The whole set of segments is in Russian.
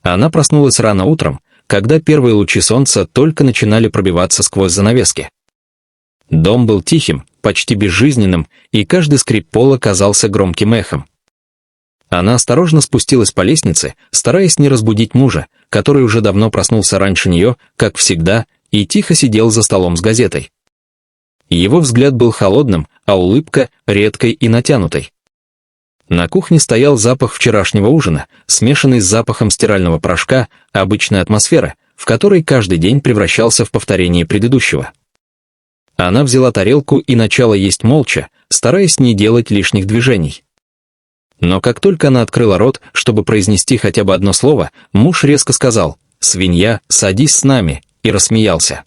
Она проснулась рано утром, когда первые лучи солнца только начинали пробиваться сквозь занавески. Дом был тихим, почти безжизненным, и каждый скрип пола казался громким эхом. Она осторожно спустилась по лестнице, стараясь не разбудить мужа, который уже давно проснулся раньше нее, как всегда, и тихо сидел за столом с газетой. Его взгляд был холодным, а улыбка — редкой и натянутой. На кухне стоял запах вчерашнего ужина, смешанный с запахом стирального порошка, обычная атмосфера, в которой каждый день превращался в повторение предыдущего. Она взяла тарелку и начала есть молча, стараясь не делать лишних движений. Но как только она открыла рот, чтобы произнести хотя бы одно слово, муж резко сказал: «Свинья, садись с нами», и рассмеялся.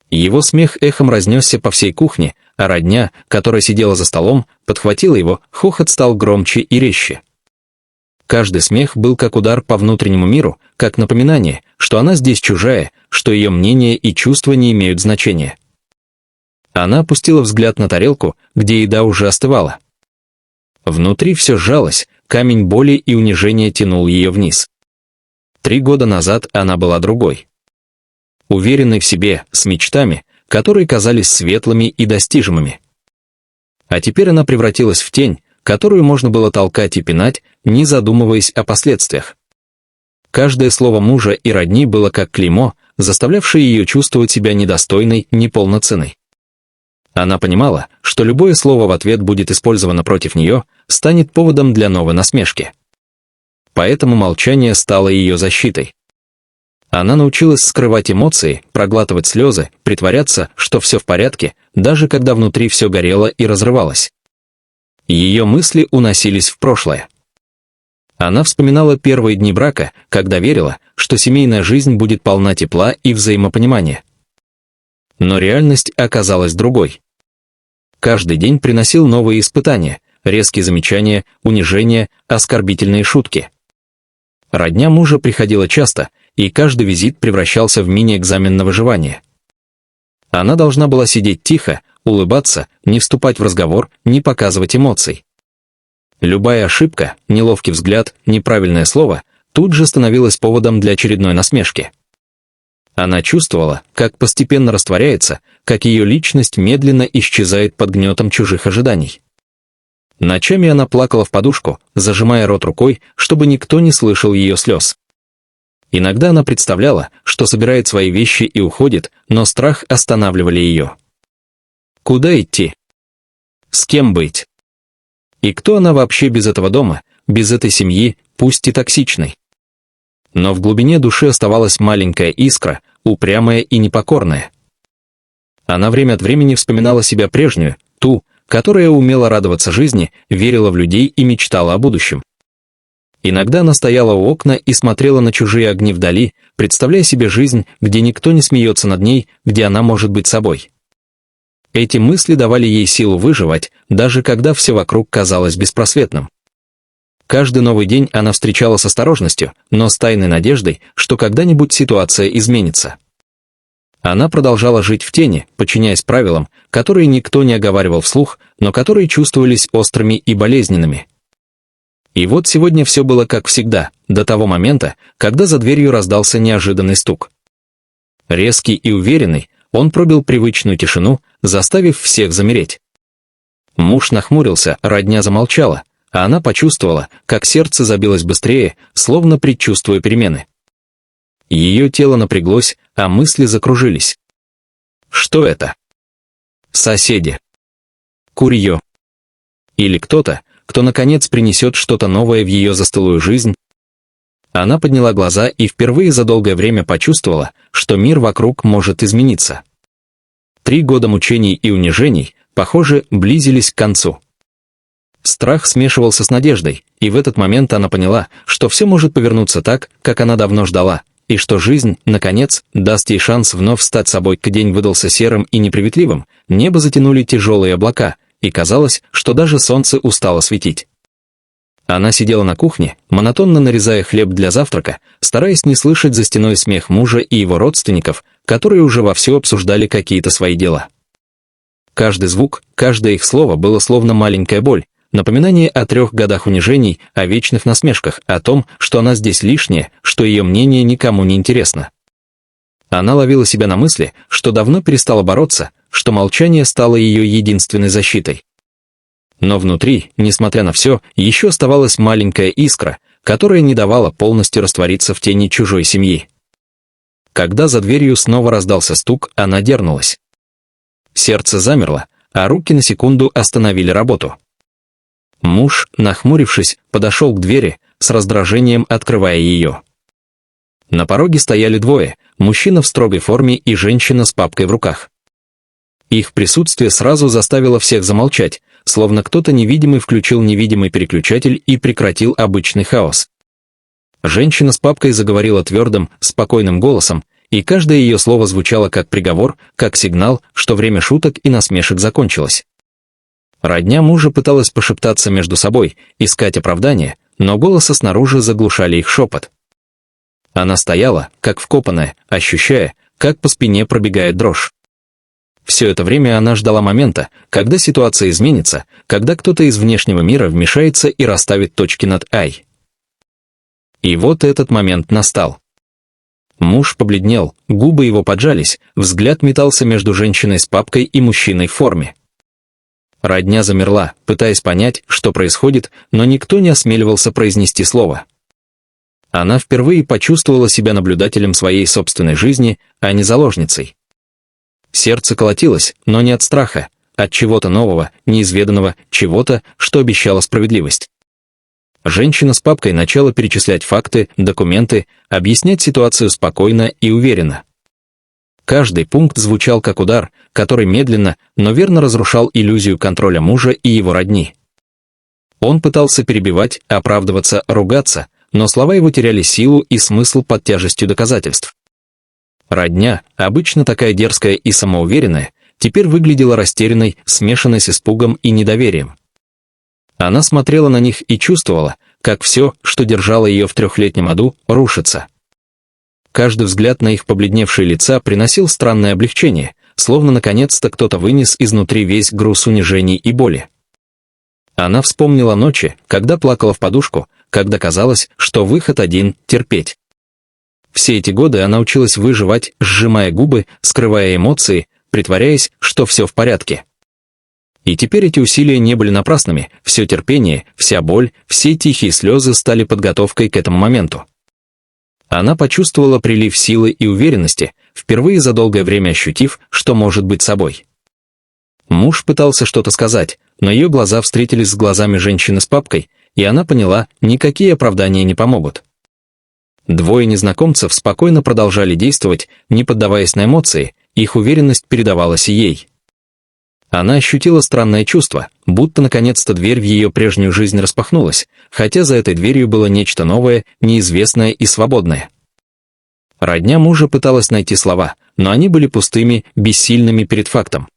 Его смех эхом разнесся по всей кухне, а родня, которая сидела за столом, подхватила его, хохот стал громче и резче. Каждый смех был как удар по внутреннему миру, как напоминание, что она здесь чужая, что ее мнение и чувства не имеют значения. Она опустила взгляд на тарелку, где еда уже остывала. Внутри все сжалось, камень боли и унижения тянул ее вниз. 3 года назад она была другой. Уверенной в себе, с мечтами, которые казались светлыми и достижимыми. А теперь она превратилась в тень, которую можно было толкать и пинать, не задумываясь о последствиях. Каждое слово мужа и родни было как клеймо, заставлявшее ее чувствовать себя недостойной, неполноценной. Она понимала, что любое слово в ответ будет использовано против нее, станет поводом для новой насмешки. Поэтому молчание стало ее защитой. Она научилась скрывать эмоции, проглатывать слезы, притворяться, что все в порядке, даже когда внутри все горело и разрывалось. Ее мысли уносились в прошлое. Она вспоминала первые дни брака, когда верила, что семейная жизнь будет полна тепла и взаимопонимания. Но реальность оказалась другой. Каждый день приносил новые испытания, резкие замечания, унижения, оскорбительные шутки. Родня мужа приходила часто, и каждый визит превращался в мини-экзамен на выживание. Она должна была сидеть тихо, улыбаться, не вступать в разговор, не показывать эмоций. Любая ошибка, неловкий взгляд, неправильное слово тут же становилась поводом для очередной насмешки. Она чувствовала, как постепенно растворяется, как ее личность медленно исчезает под гнетом чужих ожиданий. Ночами она плакала в подушку, зажимая рот рукой, чтобы никто не слышал ее слез. Иногда она представляла, что собирает свои вещи и уходит, но страх останавливали ее. Куда идти? С кем быть? И кто она вообще без этого дома, без этой семьи, пусть и токсичной? Но в глубине души оставалась маленькая искра, упрямая и непокорная. Она время от времени вспоминала себя прежнюю, ту, которая умела радоваться жизни, верила в людей и мечтала о будущем. Иногда она стояла у окна и смотрела на чужие огни вдали, представляя себе жизнь, где никто не смеется над ней, где она может быть собой. Эти мысли давали ей силу выживать, даже когда все вокруг казалось беспросветным. Каждый новый день она встречала с осторожностью, но с тайной надеждой, что когда-нибудь ситуация изменится. Она продолжала жить в тени, подчиняясь правилам, которые никто не оговаривал вслух, но которые чувствовались острыми и болезненными. И вот сегодня все было как всегда, до того момента, когда за дверью раздался неожиданный стук. Резкий и уверенный, он пробил привычную тишину, заставив всех замереть. Муж нахмурился, родня замолчала, а она почувствовала, как сердце забилось быстрее, словно предчувствуя перемены. Ее тело напряглось, а мысли закружились. Что это? Соседи. Курье. Или кто-то, кто наконец принесет что-то новое в ее застылую жизнь? Она подняла глаза и впервые за долгое время почувствовала, что мир вокруг может измениться. 3 года мучений и унижений, похоже, близились к концу. Страх смешивался с надеждой, и в этот момент она поняла, что все может повернуться так, как она давно ждала, и что жизнь, наконец, даст ей шанс вновь стать собой. День выдался серым и неприветливым, небо затянули тяжелые облака, и казалось, что даже солнце устало светить. Она сидела на кухне, монотонно нарезая хлеб для завтрака, стараясь не слышать за стеной смех мужа и его родственников, которые уже вовсю обсуждали какие-то свои дела. Каждый звук, каждое их слово было словно маленькая боль, напоминание о 3 годах унижений, о вечных насмешках, о том, что она здесь лишняя, что ее мнение никому не интересно. Она ловила себя на мысли, что давно перестала бороться, что молчание стало ее единственной защитой. Но внутри, несмотря на все, еще оставалась маленькая искра, которая не давала полностью раствориться в тени чужой семьи. Когда за дверью снова раздался стук, она дернулась. Сердце замерло, а руки на секунду остановили работу. Муж, нахмурившись, подошел к двери, с раздражением открывая ее. На пороге стояли двое, мужчина в строгой форме и женщина с папкой в руках. Их присутствие сразу заставило всех замолчать, словно кто-то невидимый включил невидимый переключатель и прекратил обычный хаос. Женщина с папкой заговорила твердым, спокойным голосом, и каждое ее слово звучало как приговор, как сигнал, что время шуток и насмешек закончилось. Родня мужа пыталась пошептаться между собой, искать оправдания, но голоса снаружи заглушали их шепот. Она стояла, как вкопанная, ощущая, как по спине пробегает дрожь. Все это время она ждала момента, когда ситуация изменится, когда кто-то из внешнего мира вмешается и расставит точки над «ай». И вот этот момент настал. Муж побледнел, губы его поджались, взгляд метался между женщиной с папкой и мужчиной в форме. Родня замерла, пытаясь понять, что происходит, но никто не осмеливался произнести слово. Она впервые почувствовала себя наблюдателем своей собственной жизни, а не заложницей. Сердце колотилось, но не от страха, от чего-то нового, неизведанного, чего-то, что обещало справедливость. Женщина с папкой начала перечислять факты, документы, объяснять ситуацию спокойно и уверенно. Каждый пункт звучал как удар, который медленно, но верно разрушал иллюзию контроля мужа и его родни. Он пытался перебивать, оправдываться, ругаться, но слова его теряли силу и смысл под тяжестью доказательств. Родня, обычно такая дерзкая и самоуверенная, теперь выглядела растерянной, смешанной с испугом и недоверием. Она смотрела на них и чувствовала, как все, что держало ее в 3-летнем аду, рушится. Каждый взгляд на их побледневшие лица приносил странное облегчение, словно наконец-то кто-то вынес изнутри весь груз унижений и боли. Она вспомнила ночи, когда плакала в подушку, когда казалось, что выход один — терпеть. Все эти годы она училась выживать, сжимая губы, скрывая эмоции, притворяясь, что все в порядке. И теперь эти усилия не были напрасными, все терпение, вся боль, все тихие слезы стали подготовкой к этому моменту. Она почувствовала прилив силы и уверенности, впервые за долгое время ощутив, что может быть собой. Муж пытался что-то сказать, но ее глаза встретились с глазами женщины с папкой, и она поняла, никакие оправдания не помогут. Двое незнакомцев спокойно продолжали действовать, не поддаваясь на эмоции, их уверенность передавалась и ей. Она ощутила странное чувство, будто наконец-то дверь в ее прежнюю жизнь распахнулась, хотя за этой дверью было нечто новое, неизвестное и свободное. Родня мужа пыталась найти слова, но они были пустыми, бессильными перед фактом.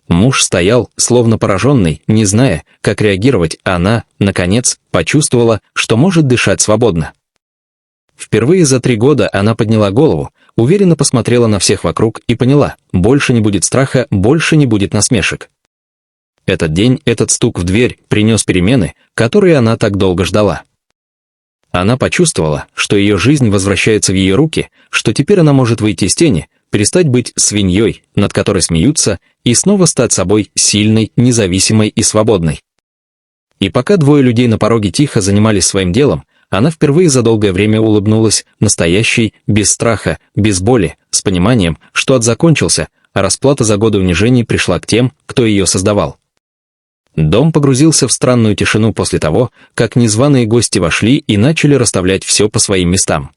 Муж стоял, словно пораженный, не зная, как реагировать, а она, наконец, почувствовала, что может дышать свободно. Впервые за 3 года она подняла голову, уверенно посмотрела на всех вокруг и поняла, больше не будет страха, больше не будет насмешек. Этот день, этот стук в дверь принес перемены, которые она так долго ждала. Она почувствовала, что ее жизнь возвращается в ее руки, что теперь она может выйти из тени, перестать быть свиньей, над которой смеются, и снова стать собой сильной, независимой и свободной. И пока двое людей на пороге тихо занимались своим делом, она впервые за долгое время улыбнулась, настоящей, без страха, без боли, с пониманием, что ад закончился, а расплата за годы унижений пришла к тем, кто ее создавал. Дом погрузился в странную тишину после того, как незваные гости вошли и начали расставлять все по своим местам.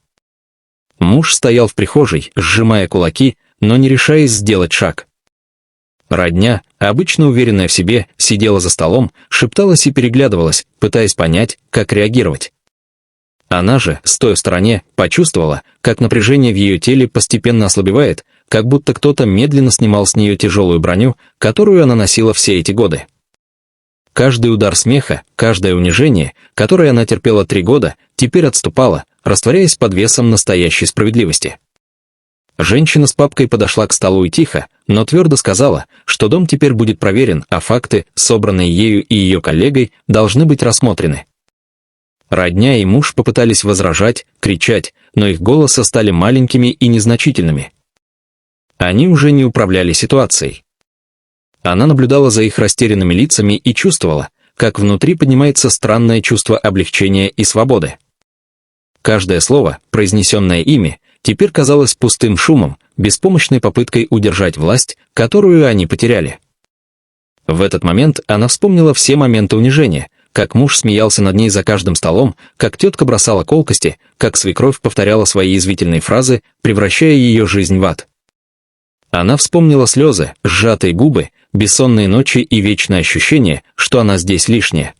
Муж стоял в прихожей, сжимая кулаки, но не решаясь сделать шаг. Родня, обычно уверенная в себе, сидела за столом, шепталась и переглядывалась, пытаясь понять, как реагировать. Она же, стоя в стороне, почувствовала, как напряжение в ее теле постепенно ослабевает, как будто кто-то медленно снимал с нее тяжелую броню, которую она носила все эти годы. Каждый удар смеха, каждое унижение, которое она терпела 3 года, теперь отступало, растворяясь под весом настоящей справедливости. Женщина с папкой подошла к столу и тихо, но твердо сказала, что дом теперь будет проверен, а факты, собранные ею и ее коллегой, должны быть рассмотрены. Родня и муж попытались возражать, кричать, но их голоса стали маленькими и незначительными. Они уже не управляли ситуацией. Она наблюдала за их растерянными лицами и чувствовала, как внутри поднимается странное чувство облегчения и свободы. Каждое слово, произнесенное ими, теперь казалось пустым шумом, беспомощной попыткой удержать власть, которую они потеряли. В этот момент она вспомнила все моменты унижения, как муж смеялся над ней за каждым столом, как тетка бросала колкости, как свекровь повторяла свои язвительные фразы, превращая ее жизнь в ад. Она вспомнила слезы, сжатые губы, бессонные ночи и вечное ощущение, что она здесь лишняя.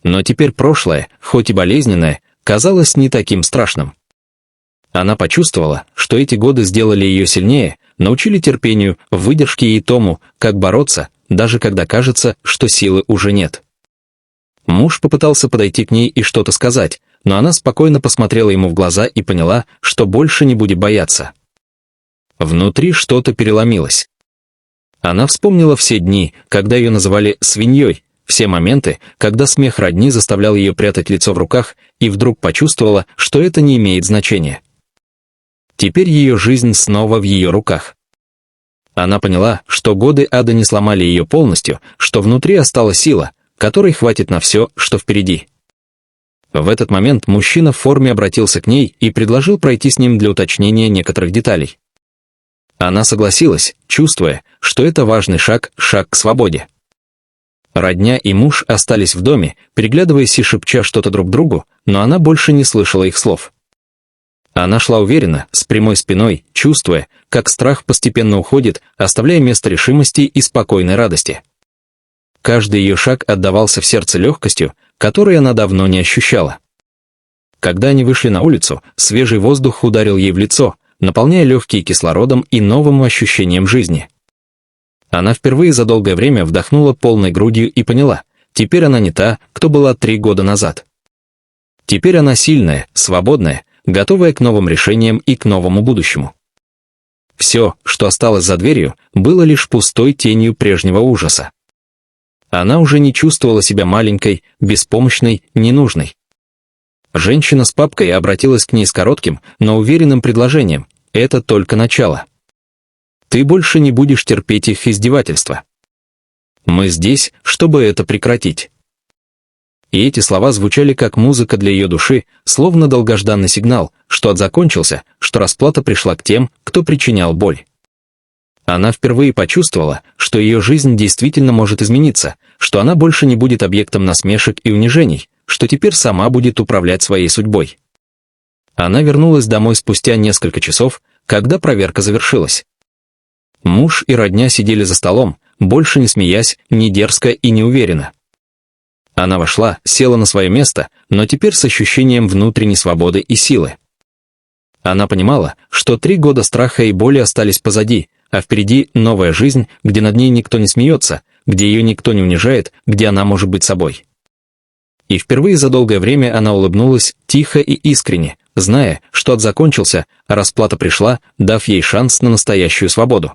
Но теперь прошлое, хоть и болезненное, казалось не таким страшным. Она почувствовала, что эти годы сделали ее сильнее, научили терпению, выдержке и тому, как бороться, даже когда кажется, что силы уже нет. Муж попытался подойти к ней и что-то сказать, но она спокойно посмотрела ему в глаза и поняла, что больше не будет бояться. Внутри что-то переломилось. Она вспомнила все дни, когда ее называли «свиньей», все моменты, когда смех родни заставлял ее прятать лицо в руках, и вдруг почувствовала, что это не имеет значения. Теперь ее жизнь снова в ее руках. Она поняла, что годы ада не сломали ее полностью, что внутри осталась сила, которой хватит на все, что впереди. В этот момент мужчина в форме обратился к ней и предложил пройти с ним для уточнения некоторых деталей. Она согласилась, чувствуя, что это важный шаг к свободе. Родня и муж остались в доме, переглядываясь и шепча что-то друг другу, но она больше не слышала их слов. Она шла уверенно, с прямой спиной, чувствуя, как страх постепенно уходит, оставляя место решимости и спокойной радости. Каждый ее шаг отдавался в сердце легкостью, которой она давно не ощущала. Когда они вышли на улицу, свежий воздух ударил ей в лицо, наполняя легкие кислородом и новым ощущением жизни. Она впервые за долгое время вдохнула полной грудью и поняла, теперь она не та, кто была 3 года назад. Теперь она сильная, свободная, готовая к новым решениям и к новому будущему. Все, что осталось за дверью, было лишь пустой тенью прежнего ужаса. Она уже не чувствовала себя маленькой, беспомощной, ненужной. Женщина с папкой обратилась к ней с коротким, но уверенным предложением: «Это только начало. Ты больше не будешь терпеть их издевательства. Мы здесь, чтобы это прекратить». И эти слова звучали как музыка для ее души, словно долгожданный сигнал, что ад закончился, что расплата пришла к тем, кто причинял боль. Она впервые почувствовала, что ее жизнь действительно может измениться, что она больше не будет объектом насмешек и унижений, что теперь сама будет управлять своей судьбой. Она вернулась домой спустя несколько часов, когда проверка завершилась. Муж и родня сидели за столом, больше не смеясь, не дерзко и не уверенно. Она вошла, села на свое место, но теперь с ощущением внутренней свободы и силы. Она понимала, что 3 года страха и боли остались позади, а впереди новая жизнь, где над ней никто не смеется, где ее никто не унижает, где она может быть собой. И впервые за долгое время она улыбнулась, тихо и искренне, зная, что ад закончился, а расплата пришла, дав ей шанс на настоящую свободу.